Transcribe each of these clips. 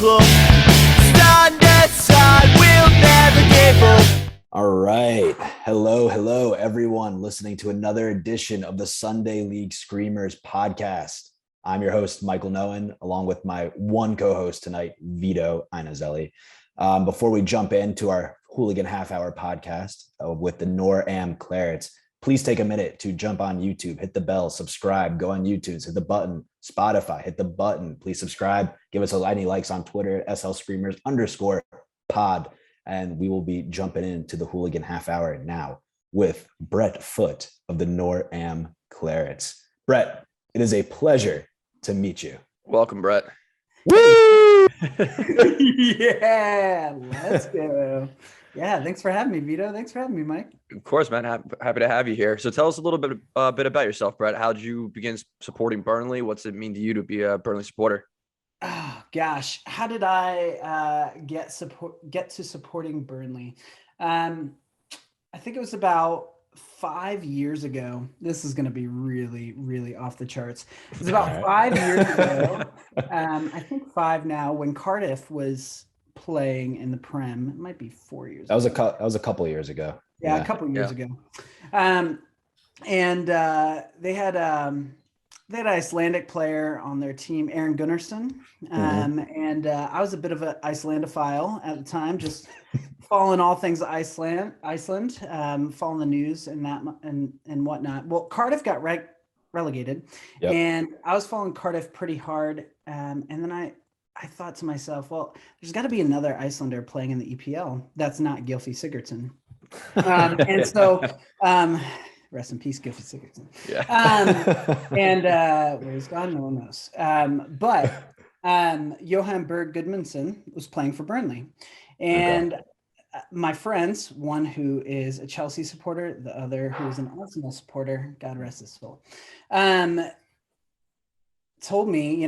club. Stand aside, we'll never give up. All right. Hello, everyone listening to another edition of the Sunday League Screamers podcast. I'm your host, Michael Noen, along with my one co-host tonight, Vito Inazelli. Before we jump into our Hooligan half-hour podcast with the NorAm Clarets, please take a minute to jump on YouTube, hit the bell, subscribe, go on YouTube, hit the button, Spotify, hit the button. Please subscribe. Give us any likes on Twitter, SLScreamers_pod. And we will be jumping into the Hooligan half hour now with Brett Foote of the NorAm Clarets. Brett, it is a pleasure to meet you. Welcome, Brett. Woo! Yeah, let's go. Yeah, thanks for having me, Vito. Thanks for having me, Mike. Of course, man. Happy to have you here. So tell us a little bit about yourself, Brett. How did you begin supporting Burnley? What's it mean to you to be a Burnley supporter? Oh, gosh, how did I get to supporting Burnley? I think it was about 5 years ago. This is going to be really, really off the charts. It was about 5 years ago. I think 5 now, when Cardiff was playing in the Prem. It might be 4 years. That was a couple of years ago. Yeah, a couple of years ago. And they had an Icelandic player on their team, Aaron Gunnarsson. And I was a bit of an Icelandophile at the time, just following all things Iceland, following the news and that and whatnot. Well, Cardiff got relegated, and I was following Cardiff pretty hard. And then I thought to myself, well, there's got to be another Icelander playing in the EPL that's not Gylfi Sigurdsson. And so, rest in peace, Gylfi Sigurdsson. Yeah. And where he's gone, no one knows. But Johan Berg Gudmundsson was playing for Burnley. And my friends, one who is a Chelsea supporter, the other who is an Arsenal supporter, God rest his soul, told me,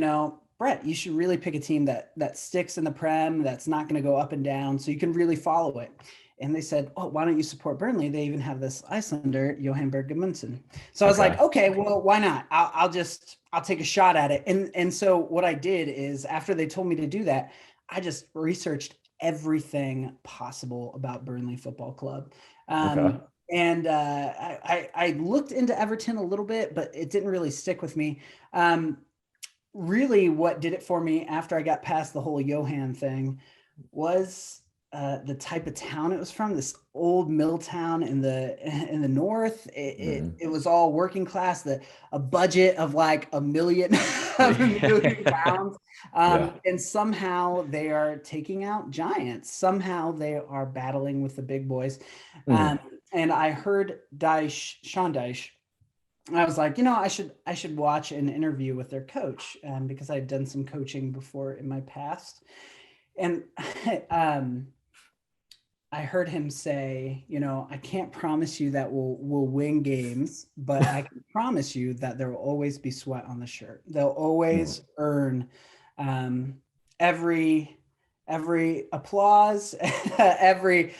Brett, you should really pick a team that sticks in the Prem, that's not going to go up and down, so you can really follow it. And they said, oh, why don't you support Burnley? They even have this Icelander, Johan Berg Gudmundsson. So I was like, okay, well, why not? I'll take a shot at it. And so what I did is, after they told me to do that, I just researched everything possible about Burnley Football Club. And I looked into Everton a little bit, but it didn't really stick with me. Really what did it for me after I got past the whole Johan thing was the type of town it was from, this old mill town in the north. It was all working class, a budget of like $1 million, pounds. And somehow they are taking out giants. Somehow they are battling with the big boys. And I heard Sean Dyche. I was like, I should watch an interview with their coach, because I'd done some coaching before in my past. And I heard him say, I can't promise you that we'll win games, but I can promise you that there will always be sweat on the shirt. They'll always earn every applause, every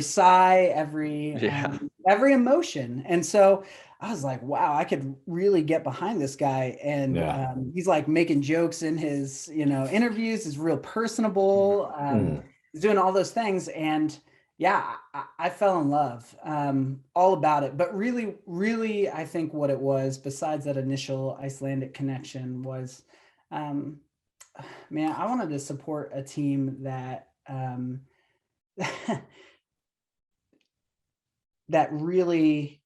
sigh, every emotion. And so I was like, wow, I could really get behind this guy. And he's like making jokes in his, interviews, is real personable. He's doing all those things. And I fell in love all about it. But really, really, I think what it was, besides that initial Icelandic connection, was, man, I wanted to support a team that that really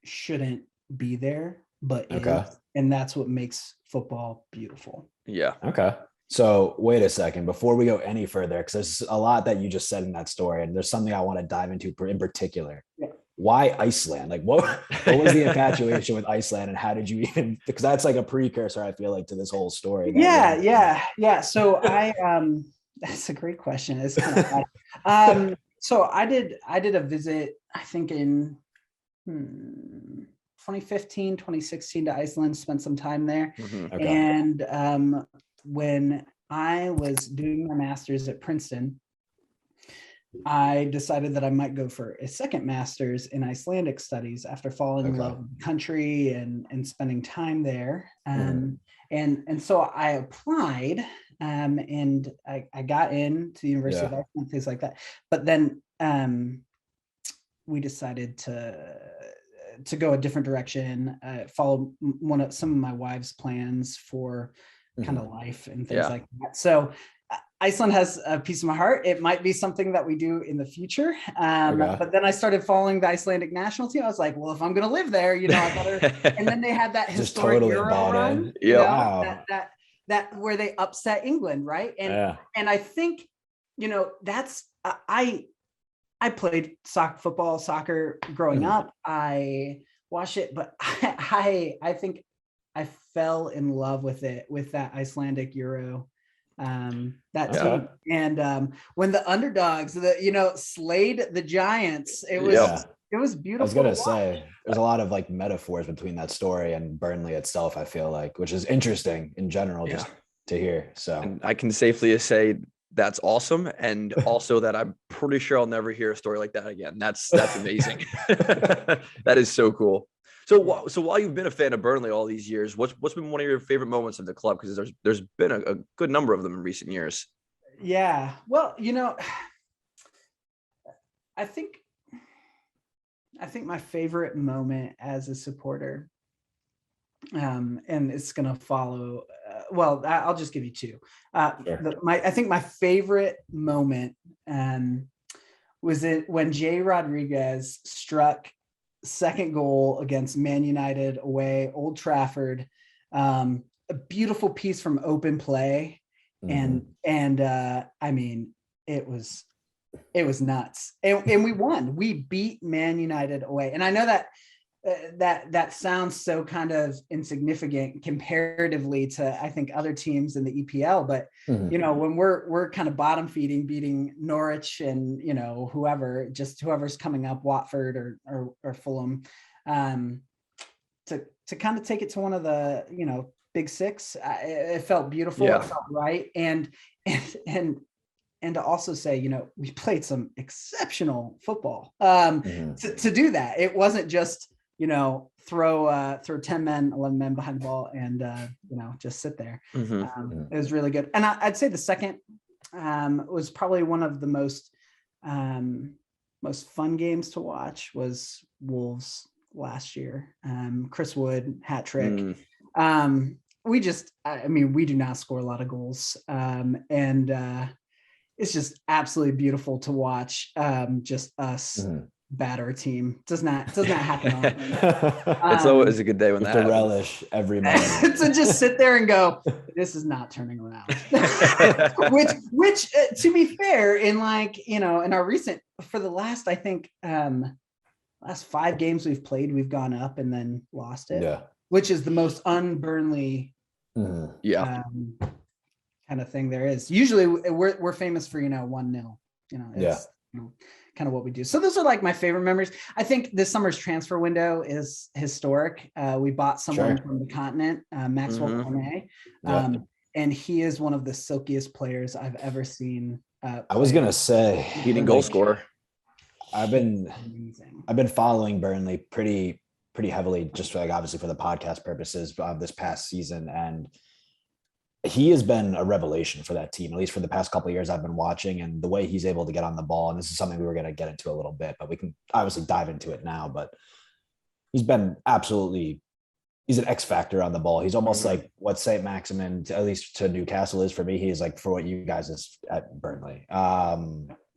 shouldn't be there, but is, and that's what makes football beautiful. Yeah. Okay. So wait a second, before we go any further, because there's a lot that you just said in that story, and there's something I want to dive into in particular. Yeah. Why Iceland? Like what was the infatuation with Iceland, and how did you even, because that's like a precursor, I feel like, to this whole story. Yeah. So that's a great question. It's kind of fun. So I did a visit, I think in 2015, 2016 to Iceland, spent some time there. And when I was doing my master's at Princeton, I decided that I might go for a second master's in Icelandic studies after falling in love with the country and spending time there. And so I applied and I got into the University of Iceland, things like that. But then we decided to go a different direction, follow some of my wife's plans for kind of life and things like that. So Iceland has a piece of my heart. It might be something that we do in the future. But then I started following the Icelandic national team. I was like, well, if I'm going to live there, I better. And then they had that historic Euro run, that where they upset England. Right. And I think, that's, I played soccer growing up. I watched it, but I think I fell in love with it, with that Icelandic Euro, team. And when the underdogs, slayed the giants, it was beautiful. I was going to say, there's a lot of like metaphors between that story and Burnley itself, I feel like, which is interesting in general, just to hear. So and I can safely say that's awesome. And also that I'm pretty sure I'll never hear a story like that again. That's amazing. That is so cool. So while you've been a fan of Burnley all these years, what's been one of your favorite moments of the club? Because there's been a good number of them in recent years. Yeah. Well, I think my favorite moment as a supporter, and it's going to follow, I'll just give you two. I think my favorite moment was it when Jay Rodriguez struck second goal against Man United away, Old Trafford, a beautiful piece from open play. And I mean, it was nuts. And we won. We beat Man United away. And I know that sounds so kind of insignificant comparatively to, I think, other teams in the EPL, but when we're kind of bottom feeding, beating Norwich and whoever's coming up, Watford or Fulham, to kind of take it to one of the big six, it felt beautiful. It felt right, and to also say, we played some exceptional football to do that. It wasn't just throw 10 men, 11 men behind the ball and just sit there. It was really good. And I'd say the second was probably one of the most fun games to watch was Wolves last year. Chris Wood hat trick. We do not score a lot of goals, and it's just absolutely beautiful to watch. Just us batter a team does not happen often. It's always a good day when that happens. Relish every moment. To just sit there and go, this is not turning around. which to be fair, in in our recent, for the last, I think last 5 games we've played, we've gone up and then lost it, which is the most un-Burnley kind of thing there is. Usually we're famous for 1-0. It's kind of what we do. So those are like my favorite memories. I think this summer's transfer window is historic. We bought someone from the continent, Maxwell Cornet, and he is one of the silkiest players I've ever seen. I was gonna say, leading goal scorer. I've been following Burnley pretty heavily, just obviously for the podcast purposes of this past season, and he has been a revelation for that team, at least for the past couple of years I've been watching, and the way he's able to get on the ball. And this is something we were going to get into a little bit, but we can obviously dive into it now. But he's been he's an X factor on the ball. He's almost like what St. Maximin, at least to Newcastle, is for me. He's like for what you guys is at Burnley.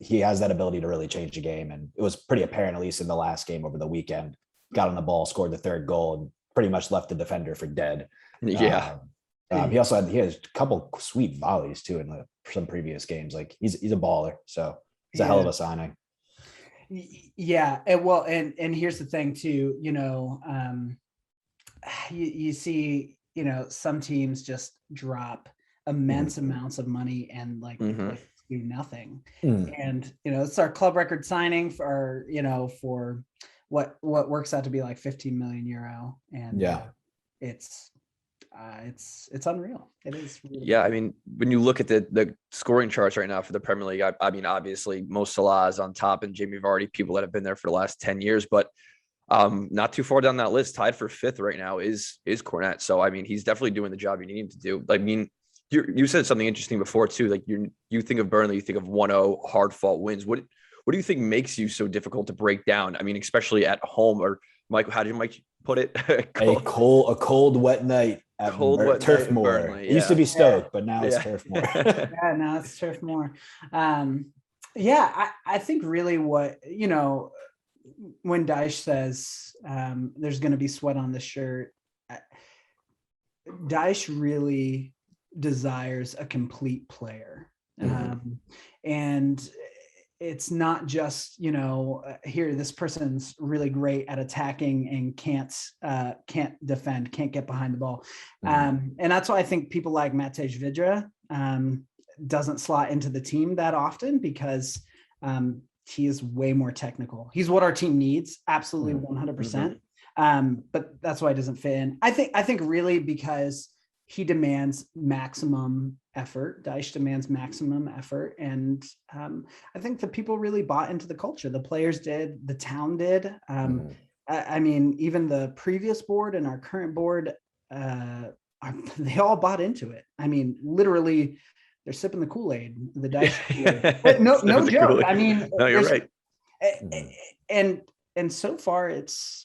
He has that ability to really change a game. And it was pretty apparent, at least in the last game over the weekend. Got on the ball, scored the 3rd goal, and pretty much left the defender for dead. He has a couple sweet volleys too in some previous games. Like he's a baller. So he's a hell of a signing. Yeah. And here's the thing too, you see, some teams just drop immense amounts of money and do nothing. And, it's our club record signing for what works out to be like 15 million euro. And it's unreal. It is. Really I mean, when you look at the scoring charts right now for the Premier League, I mean, obviously Mo Salah is on top and Jamie Vardy, people that have been there for the last 10 years, but not too far down that list, tied for 5th right now is Cornet. So, I mean, he's definitely doing the job you need him to do. I mean, You said something interesting before too. Like you think of Burnley, you think of 1-0 hard fought wins. What do you think makes you so difficult to break down? I mean, especially at home. Or Mike, how did Mike put it? A cold, wet night at Turf Moor. Burnley, It used to be Stoke, but now it's Turf Moor. Yeah, now it's Turf Moor. I think really what, when Dyche says there's going to be sweat on the shirt, Dyche really desires a complete player. And it's not just, here, this person's really great at attacking and can't defend, can't get behind the ball. And that's why I think people like Matej Vidra doesn't slot into the team that often, because he is way more technical. He's what our team needs. Absolutely 100%. But that's why it doesn't fit in. I think really because he demands maximum effort. Dyche demands maximum effort. And I think the people really bought into the culture. The players did, the town did. I mean, even the previous board and our current board, they all bought into it. I mean, literally, they're sipping the Kool-Aid, the Dyche Kool-Aid. No joke. Kool-Aid. I mean, no, you're right. And so far it's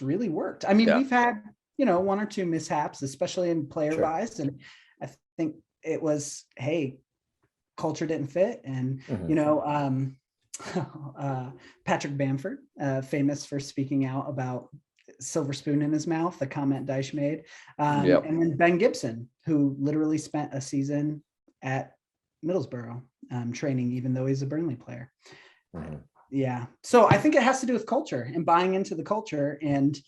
really worked. I mean, we've had, one or two mishaps, especially in player buys. And I think it was, hey, culture didn't fit. And, Patrick Bamford, famous for speaking out about silver spoon in his mouth, the comment Dyche made. And then Ben Gibson, who literally spent a season at Middlesbrough training, even though he's a Burnley player. Yeah. So I think it has to do with culture and buying into the culture. And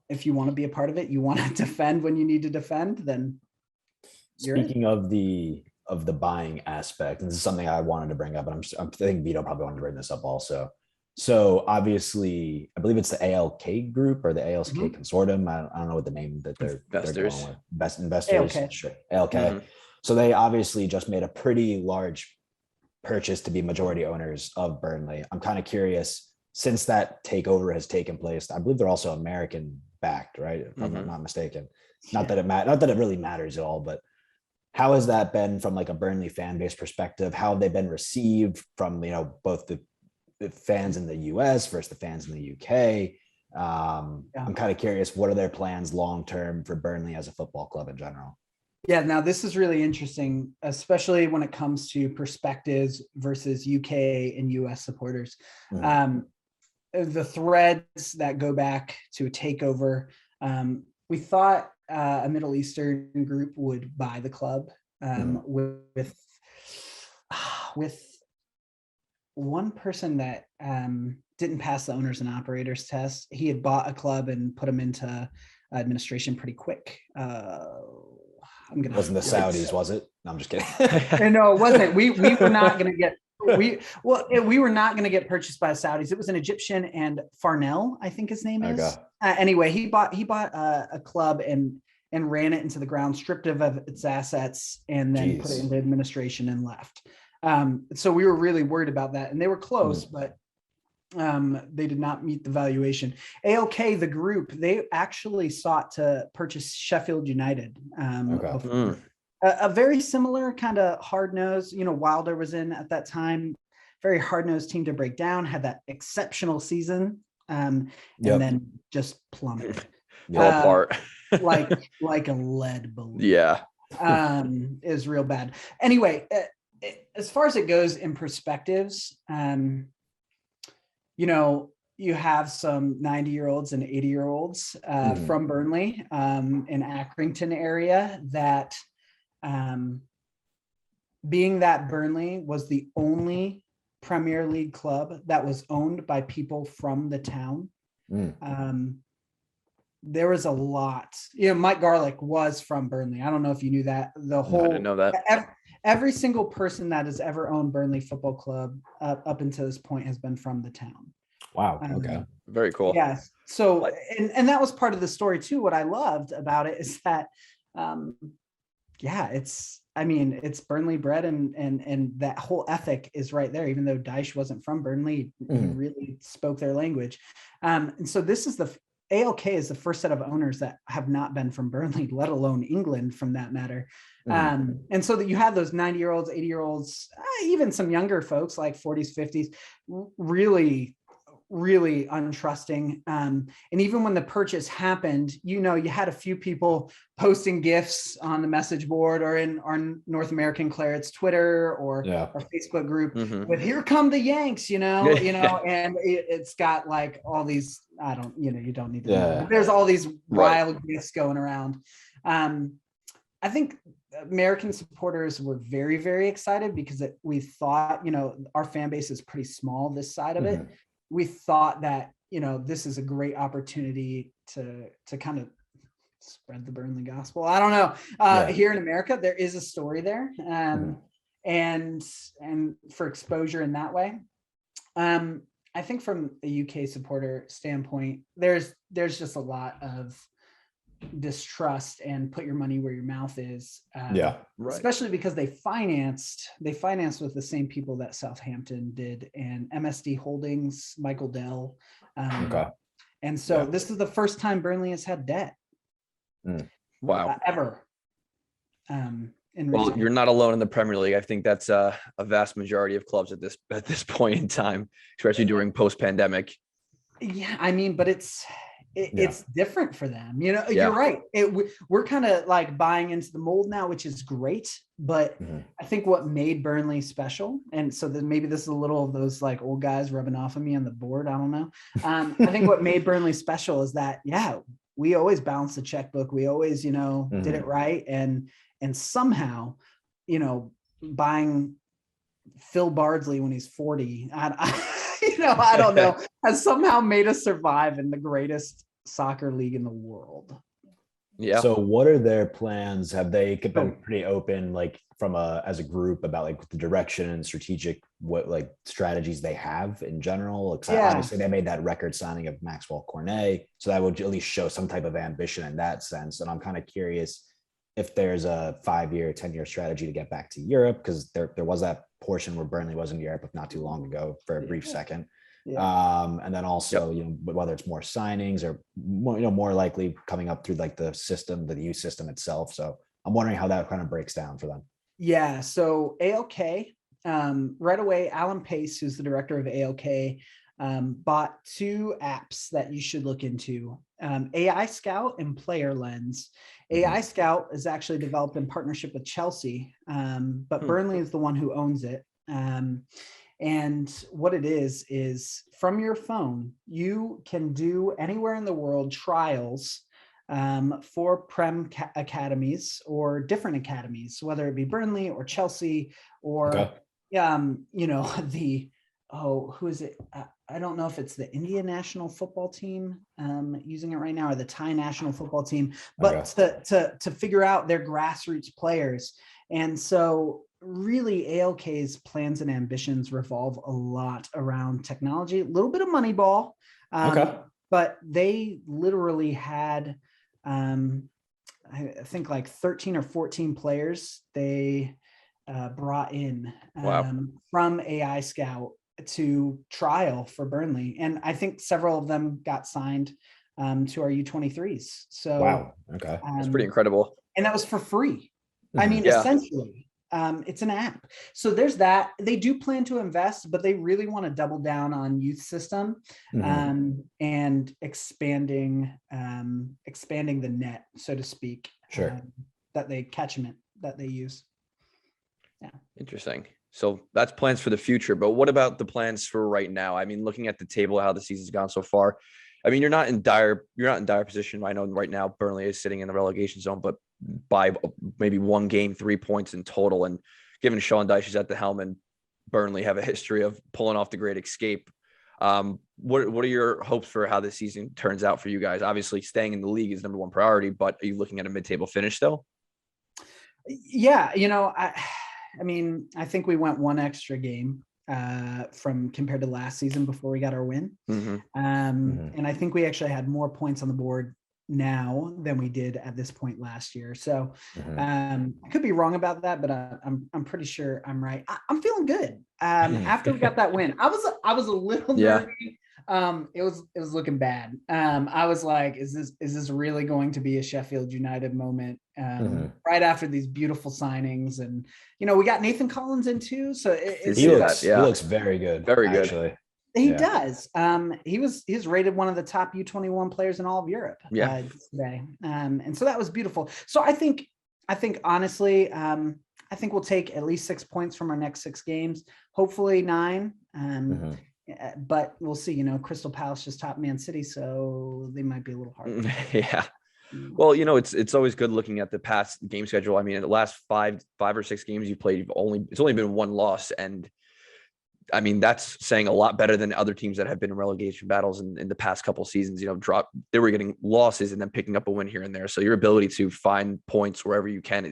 if you want to be a part of it, you want to defend when you need to defend, then Speaking of the buying aspect, and this is something I wanted to bring up, and I think Vito probably wanted to bring this up also. So obviously, I believe it's the ALK group or the ALK consortium. I don't know what the name that they're going with. Best investors. ALK. Sure. ALK. So they obviously just made a pretty large purchase to be majority owners of Burnley. I'm kind of curious, since that takeover has taken place, I believe they're also American backed, right? If I'm not mistaken. Not that it really matters at all, but how has that been from like a Burnley fan base perspective? How have they been received from, both the fans in the US versus the fans in the UK? I'm kind of curious, what are their plans long-term for Burnley as a football club in general? Yeah, now this is really interesting, especially when it comes to perspectives versus UK and US supporters. The threads that go back to a takeover, we thought a Middle Eastern group would buy the club with one person that didn't pass the owners and operators test. He had bought a club and put them into administration pretty quick. Wasn't the Saudis, was it? No, I'm just kidding. No, it wasn't. We were not going to get we were not going to get purchased by the Saudis. It was an Egyptian, and Farnell, I think his name is. Okay. Anyway, he bought a club and ran it into the ground, stripped of its assets, and then put it into administration and left. So we were really worried about that, and they were close, but they did not meet the valuation. ALK, the group, they actually sought to purchase Sheffield United. A very similar kind of hard-nosed, Wilder was in at that time, very hard-nosed team to break down, had that exceptional season, and then just plummeted. Apart. like a lead balloon. Yeah. Is real bad. Anyway, as far as it goes in perspectives, you have some 90-year-olds and 80-year-olds from Burnley in Accrington area that being that Burnley was the only Premier League club that was owned by people from the town. There was a lot. Mike Garlick was from Burnley. I don't know if you knew that. I didn't know that. Every single person that has ever owned Burnley Football Club up until this point has been from the town. Wow. Okay. Very cool. Yes. So, and that was part of the story too. What I loved about it is that, it's Burnley bred and that whole ethic is right there. Even though Dyche wasn't from Burnley, he really spoke their language. And so this is ALK is the first set of owners that have not been from Burnley, let alone England, from that matter. And so that you have those 90-year-olds, 80-year-olds, even some younger folks like 40s, 50s, really untrusting. And even when the purchase happened, you had a few people posting GIFs on the message board or in our North American Clarets Twitter or our Facebook group with "Here come the Yanks," and it's got like all these, you don't need to know, but there's all these wild GIFs going around. I think American supporters were very, very excited because we thought, our fan base is pretty small this side of it. We thought that, this is a great opportunity to kind of spread the Burnley gospel. I don't know. Here in America, there is a story there, and for exposure in that way. I think from a UK supporter standpoint, there's just a lot of distrust and put your money where your mouth is. Especially because they financed with the same people that Southampton did and MSD Holdings, Michael Dell. And so this is the first time Burnley has had debt. Wow. Ever. Well, you're not alone in the Premier League. I think that's a vast majority of clubs at this point in time, especially during post-pandemic. Yeah, I mean, but it's different for them. You're right. We're kind of like buying into the mold now, which is great. But I think what made Burnley special, and so then maybe this is a little of those like old guys rubbing off of me on the board. I don't know. I think what made Burnley special is that, we always balanced the checkbook. We always, did it right. And somehow, buying Phil Bardsley when he's 40, I don't know, has somehow made us survive in the greatest soccer league in the world. Yeah. So what are their plans? Have they been pretty open, like as a group, about like the direction and strategic, what like strategies they have in general? Obviously they made that record signing of Maxwell Cornet, so that would at least show some type of ambition in that sense. And I'm kind of curious if there's a 5-year, 10-year strategy to get back to Europe, because there was that portion where Burnley was in Europe not too long ago for a brief second. And then also, whether it's more signings or more likely coming up through like the youth system itself. So I'm wondering how that kind of breaks down for them. Yeah. So ALK, right away, Alan Pace, who's the director of ALK, bought 2 apps that you should look into, AI Scout and Player Lens. AI Scout is actually developed in partnership with Chelsea, but Burnley is the one who owns it. And what it is from your phone, you can do anywhere in the world trials for Prem academies or different academies, whether it be Burnley or Chelsea or, who is it? I don't know if it's the India national football team using it right now or the Thai national football team, but to figure out their grassroots players. And so really ALK's plans and ambitions revolve a lot around technology, a little bit of Moneyball, but they literally had, I think like 13 or 14 players they brought in from AI Scout to trial for Burnley. And I think several of them got signed to our U23s. So that's pretty incredible. And that was for free. I mean, essentially, it's an app. So there's that. They do plan to invest, but they really want to double down on youth system and expanding the net, so to speak. Catchment that they use. Yeah. Interesting. So that's plans for the future, but what about the plans for right now? I mean, looking at the table, how the season's gone so far, I mean, you're not in dire position. I know right now Burnley is sitting in the relegation zone, but by maybe 1 game, 3 points in total. And given Sean Dyche is at the helm and Burnley have a history of pulling off the great escape, what are your hopes for how this season turns out for you guys? Obviously, staying in the league is number 1 priority, but are you looking at a mid-table finish still? Yeah, I mean, I think we went 1 extra game from compared to last season before we got our win. And I think we actually had more points on the board now than we did at this point last year. So I could be wrong about that, but I'm pretty sure I'm right. I'm feeling good. After we got that win, I was a little nervy It was looking bad. I was like, is this really going to be a Sheffield United moment? Right after these beautiful signings, and we got Nathan Collins in too. So he looks very good. Very good. Actually. He does. He's rated one of the top U21 players in all of Europe today. And so that was beautiful. So I think honestly, I think we'll take at least 6 points from our next 6 games, hopefully 9. But we'll see. Crystal Palace just topped Man City, so they might be a little hard. Yeah. Well, it's always good looking at the past game schedule. I mean, in the last five or 6 games you played, it's only been 1 loss, and I mean that's saying a lot better than other teams that have been in relegation battles in the past couple of seasons. They were getting losses and then picking up a win here and there. So your ability to find points wherever you can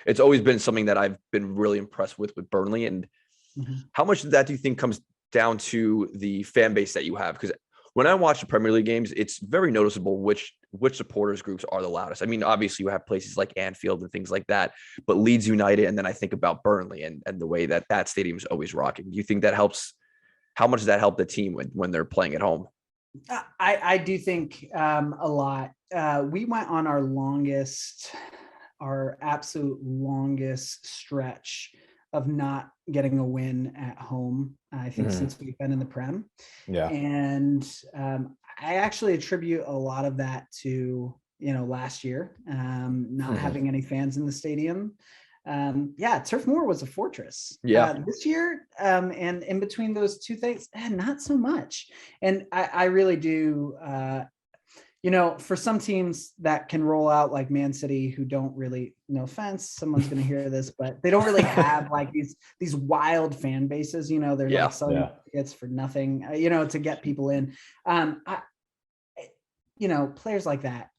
it's always been something that I've been really impressed with Burnley. And how much of that do you think comes down to the fan base that you have? Because when I watch the Premier League games, it's very noticeable which supporters groups are the loudest. I mean, obviously you have places like Anfield and things like that, but Leeds United, and then I think about Burnley and the way that stadium is always rocking. Do you think that helps? How much does that help the team when they're playing at home? I do think a lot. We went on our absolute longest stretch of not getting a win at home, I think, since we've been in the Prem. Yeah. And I actually attribute a lot of that to, last year, not having any fans in the stadium. Turf Moor was a fortress. This year, and in between those two things, not so much. And I really do, for some teams that can roll out like Man City, who don't really, no offense, someone's going to hear this, but they don't really have like these wild fan bases. They're like selling tickets for nothing, to get people in. Players like that,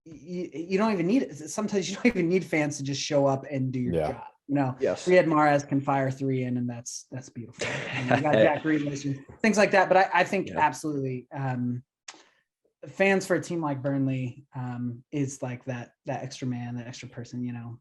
you don't even need it. Sometimes you don't even need fans to just show up and do your job. Riyad Mahrez can fire 3 in, and that's beautiful. You got Jack Grealish and things like that. But I think absolutely. Fans for a team like Burnley is like that extra man, that extra person,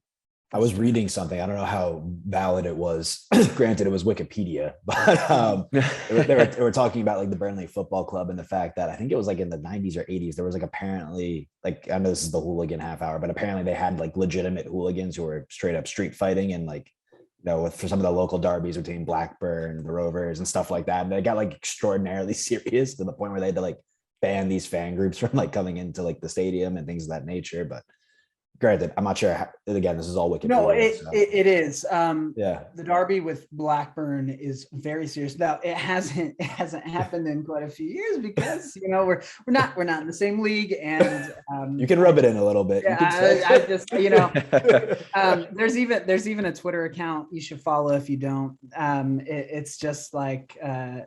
I was reading something. I don't know how valid it was. Granted, it was Wikipedia, but they were talking about like the Burnley Football Club and the fact that I think it was like in the 90s or 80s, there was like apparently, like, I know this is the hooligan half hour, but apparently they had like legitimate hooligans who were straight up street fighting and like, for some of the local derbies between Blackburn, the Rovers and stuff like that. And they got like extraordinarily serious to the point where they had to like ban these fan groups from like coming into like the stadium and things of that nature. But granted, I'm not sure how, again, this is all Wikipedia. No, it is. The derby with Blackburn is very serious. Now it hasn't happened in quite a few years because we're not in the same league, and you can rub it in a little bit. I just there's even a Twitter account you should follow if you don't. It's just like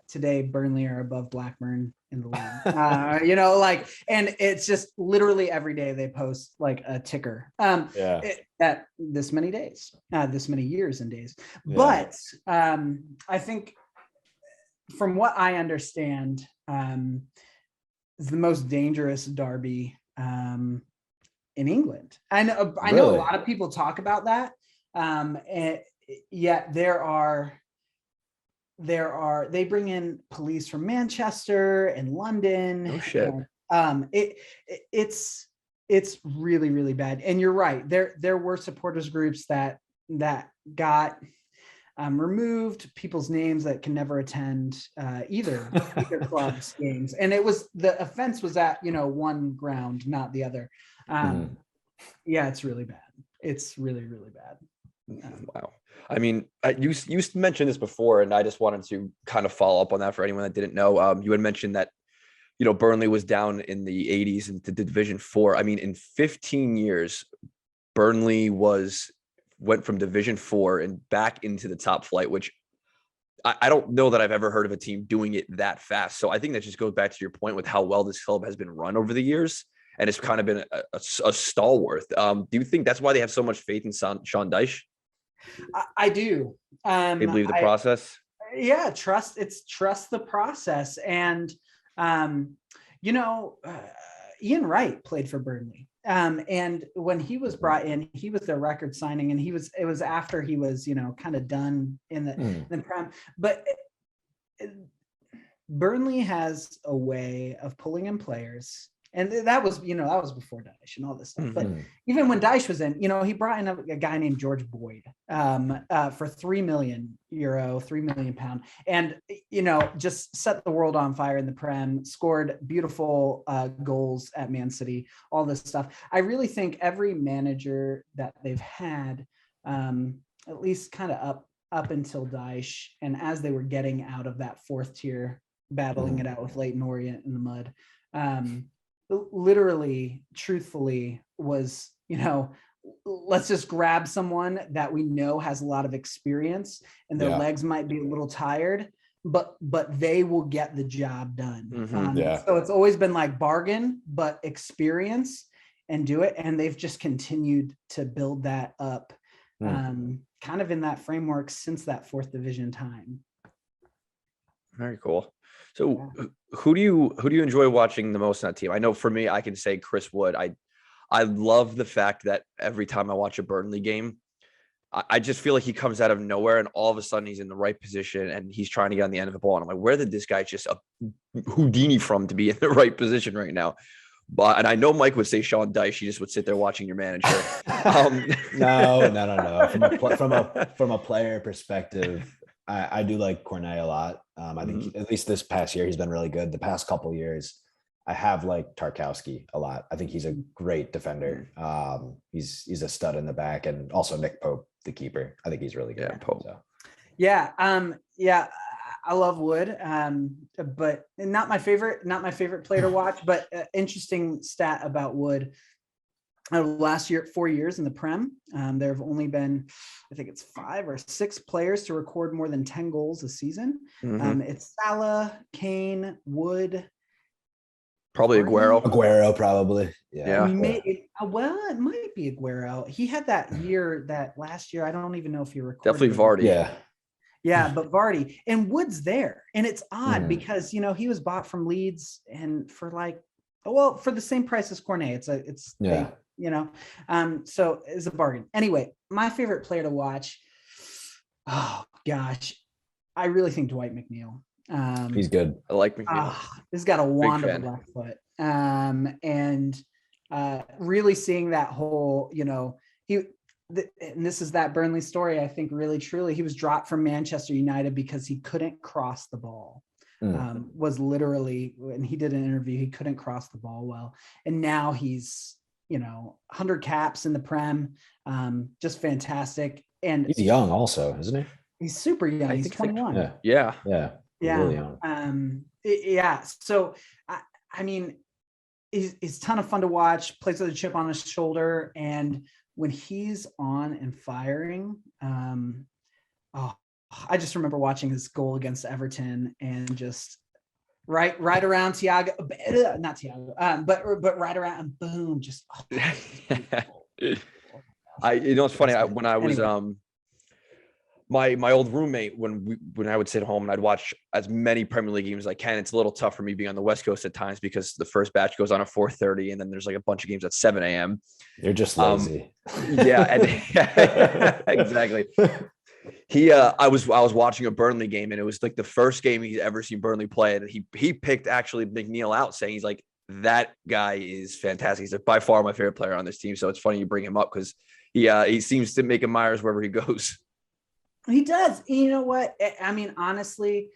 today Burnley are above Blackburn in the league. And it's just literally every day they post like a ticker at this many days, this many years and days. But I think from what I understand, is the most dangerous derby in England. I know a lot of people talk about that. And yet they bring in police from Manchester and London. Oh shit. And, it's really, really bad. And you're right. There were supporters groups that got removed, people's names that can never attend either club's games. And the offense was at one ground, not the other. It's really bad. It's really, really bad. Wow. I mean, you mentioned this before, and I just wanted to kind of follow up on that for anyone that didn't know. You had mentioned that, Burnley was down in the 80s into Division 4. I mean, in 15 years, Burnley went from Division 4 and back into the top flight, which I don't know that I've ever heard of a team doing it that fast. So I think that just goes back to your point with how well this club has been run over the years. And it's kind of been a stalwart. Do you think that's why they have so much faith in Sean Dyche? I do. They believe the process. Yeah, trust the process. And Ian Wright played for Burnley. And when he was brought in, he was their record signing, and it was after he was, kind of done in the Prem. But Burnley has a way of pulling in players. And that was before Dyche and all this stuff. But even when Dyche was in, he brought in a guy named George Boyd for €3 million, £3 million, and just set the world on fire in the Prem. Scored beautiful goals at Man City, all this stuff. I really think every manager that they've had, at least kind of up until Dyche, and as they were getting out of that fourth tier, battling it out with Leyton Orient in the mud. Literally, truthfully, was, let's just grab someone that we know has a lot of experience and their legs might be a little tired, but they will get the job done. So it's always been like bargain, but experience and do it. And they've just continued to build that up kind of in that framework since that fourth division time. Very cool. So who do you enjoy watching the most on that team? I know for me, I can say Chris Wood. I love the fact that every time I watch a Burnley game, I just feel like he comes out of nowhere and all of a sudden he's in the right position and he's trying to get on the end of the ball. And I'm like, where did this guy just a Houdini from to be in the right position right now? And I know Mike would say Sean Dyche. He just would sit there watching your manager. No. From a player perspective, I do like Cornet a lot. I think at least this past year, he's been really good. The past couple years, I have liked Tarkowski a lot. I think he's a great defender. He's a stud in the back, and also Nick Pope, the keeper. I think he's really good. Yeah, Pope. So. I love Wood, but not my favorite player to watch. But interesting stat about Wood. Last year, 4 years in the Prem, there have only been, I think it's 5 or 6 players to record more than 10 goals a season. It's Salah, Kane, Wood. Probably Aguero. Aguero, probably. Yeah. It might be Aguero. He had that last year. I don't even know if he recorded. Definitely Vardy. Yeah, but Vardy and Wood's there. And it's odd because, he was bought from Leeds and for for the same price as Cornet. So it's a bargain. Anyway, my favorite player to watch. Oh gosh, I really think Dwight Mcneil. He's good. I like McNeil. He's got a wand of a left foot. And really seeing that whole, and this is that Burnley story. I think really truly he was dropped from Manchester United because he couldn't cross the ball. Was literally, when he did an interview, he couldn't cross the ball well, and now he's 100 caps in the Prem, just fantastic. And he's young also, isn't he? He's super young. He's 21. Yeah. Really young. So I mean, he's a ton of fun to watch. Plays with a chip on his shoulder, and when he's on and firing, I just remember watching his goal against Everton and just right around Thiago, not Thiago, but right around, and boom, just. It's funny. When I was my old roommate, when I would sit home and I'd watch as many Premier League games as I can. It's a little tough for me being on the West Coast at times because the first batch goes on at 4:30 and then there's like a bunch of games at 7 a.m. You're just lazy. Exactly. I was watching a Burnley game and it was like the first game he's ever seen Burnley play. And he picked actually McNeil out, saying he's like, that guy is fantastic. He's like, by far my favorite player on this team. So it's funny you bring him up because he seems to make admirers wherever he goes. He does. You know what? I mean, honestly,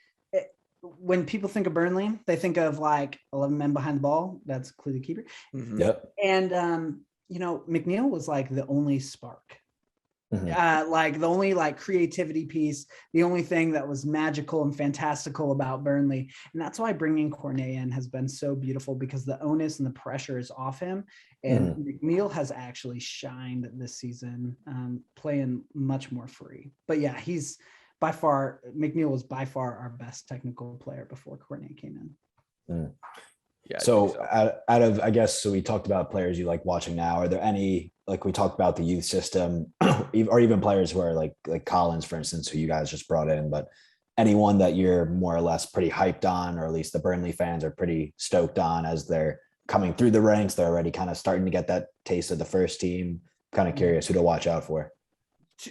when people think of Burnley, they think of like 11 men behind the ball. That's including the keeper. Yep. And, McNeil was like the only spark. Like the only creativity piece, the only thing that was magical and fantastical about Burnley. And that's why bringing Cornet in has been so beautiful, because the onus and the pressure is off him. And McNeil has actually shined this season, playing much more free. But yeah, McNeil was by far our best technical player before Cornet came in. Yeah. So out of, I guess, so we talked about players you like watching now. Are there any, like we talked about the youth system, or even players who are like Collins, for instance, who you guys just brought in, but anyone that you're more or less pretty hyped on, or at least the Burnley fans are pretty stoked on as they're coming through the ranks? They're already kind of starting to get that taste of the first team. Kind of curious who to watch out for.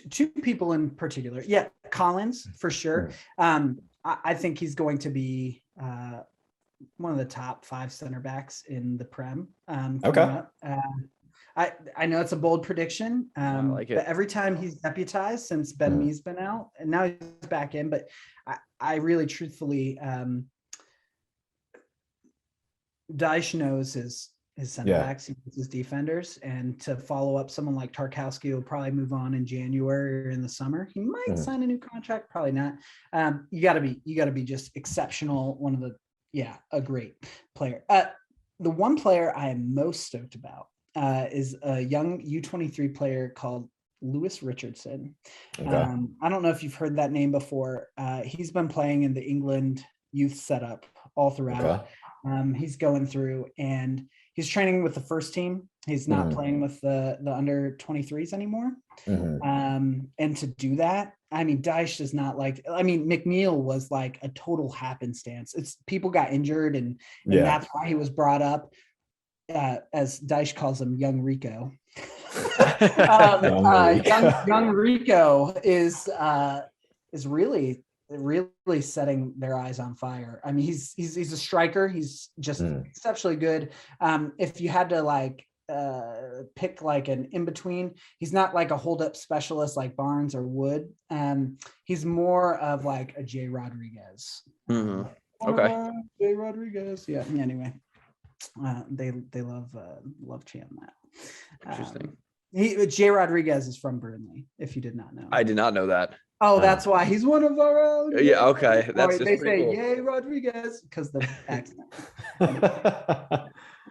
Two people in particular. Yeah. Collins for sure. I think he's going to be one of the top 5 center backs in the Prem. Okay. I know it's a bold prediction, I like it. but every time he's deputized since Ben Mee's been out, and now he's back in, but I really truthfully, Dyche knows his center backs, he knows his defenders, and to follow up someone like Tarkowski will probably move on in January or in the summer. He might sign a new contract, probably not. You got to be just exceptional. A great player. The one player I am most stoked about is a young U23 player called Lewis Richardson. Okay. I don't know if you've heard that name before. He's been playing in the England youth setup all throughout. Okay. He's going through and he's training with the first team. He's not playing with the under 23s anymore. And to do that, I mean, Dyche does not McNeil was like a total happenstance. It's people got injured and that's why he was brought up. As Dyche calls him, young Rico. Young Rico is really setting their eyes on fire. I mean, he's a striker. He's just exceptionally good. If you had to pick like an in between, he's not like a hold up specialist like Barnes or Wood. He's more of like a Jay Rodriguez. Okay. Jay Rodriguez. Yeah. Anyway. They love chanting that. Interesting. Jay Rodriguez is from Burnley, if you did not know. I did not know that. Oh, that's why he's one of our own. Yeah, okay. That's they just say cool. Jay Rodriguez because the accent.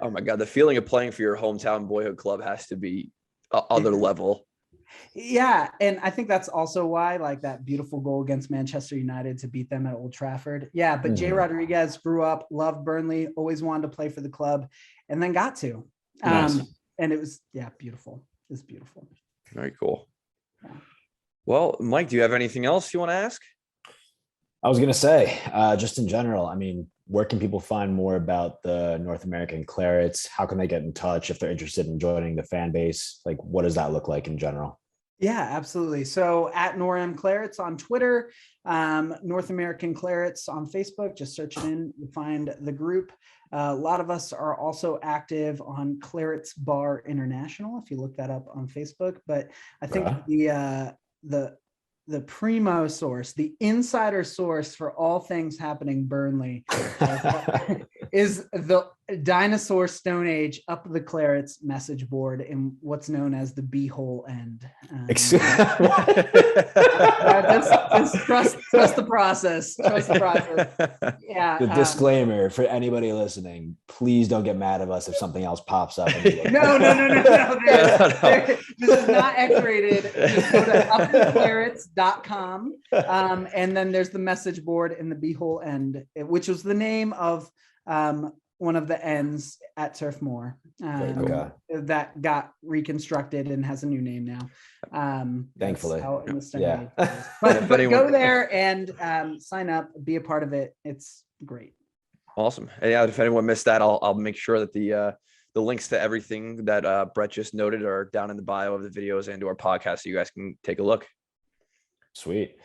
Oh my God, the feeling of playing for your hometown boyhood club has to be other level. Yeah, and I think that's also why, like, that beautiful goal against Manchester United to beat them at Old Trafford. Yeah, but Jay Rodriguez grew up, loved Burnley, always wanted to play for the club, and then got to. Nice. And it was, beautiful. It was beautiful. Very cool. Yeah. Well, Mike, do you have anything else you want to ask? I was going to say, just in general, I mean, where can people find more about the North American Clarets? How can they get in touch if they're interested in joining the fan base? Like, what does that look like in general? Yeah, absolutely. So at NorAm Clarets on Twitter, North American Clarets on Facebook, just search it in, you find the group. A lot of us are also active on Clarets Bar International, if you look that up on Facebook. But I think the primo source, the insider source for all things happening Burnley is the Dinosaur Stone Age up the Clarets message board in what's known as the B-hole end. Just trust the process. Trust the process. Yeah. The disclaimer for anybody listening: please don't get mad at us if something else pops up. No. This is not X-rated. Just go to uptheclarets.com, and then there's the message board in the B-hole end, which was the name of one of the ends at Turf Moor that got reconstructed and has a new name now. Thankfully. But go there and sign up, be a part of it. It's great. Awesome. And yeah, if anyone missed that, I'll make sure that the links to everything that Brett just noted are down in the bio of the videos and to our podcast, so you guys can take a look. Sweet.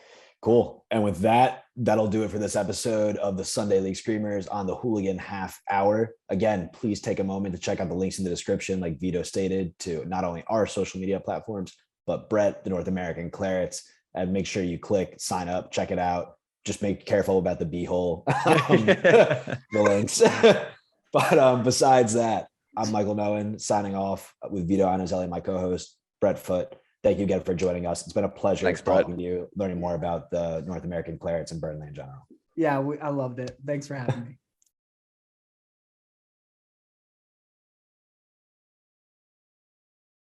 Cool. And with that, that'll do it for this episode of the Sunday League Screamers on the Hooligan Half Hour. Again, please take a moment to check out the links in the description, like Vito stated, to not only our social media platforms, but Brett, the North American Clarets, and make sure you click sign up, check it out. Just be careful about the B-hole, the links. But besides that, I'm Michael Noen signing off with Vito Anazelli, my co-host, Brett Foote. Thank you again for joining us. It's been a pleasure talking to you, learning more about the North American Clarets and Burnley in general. Yeah, I loved it. Thanks for having me.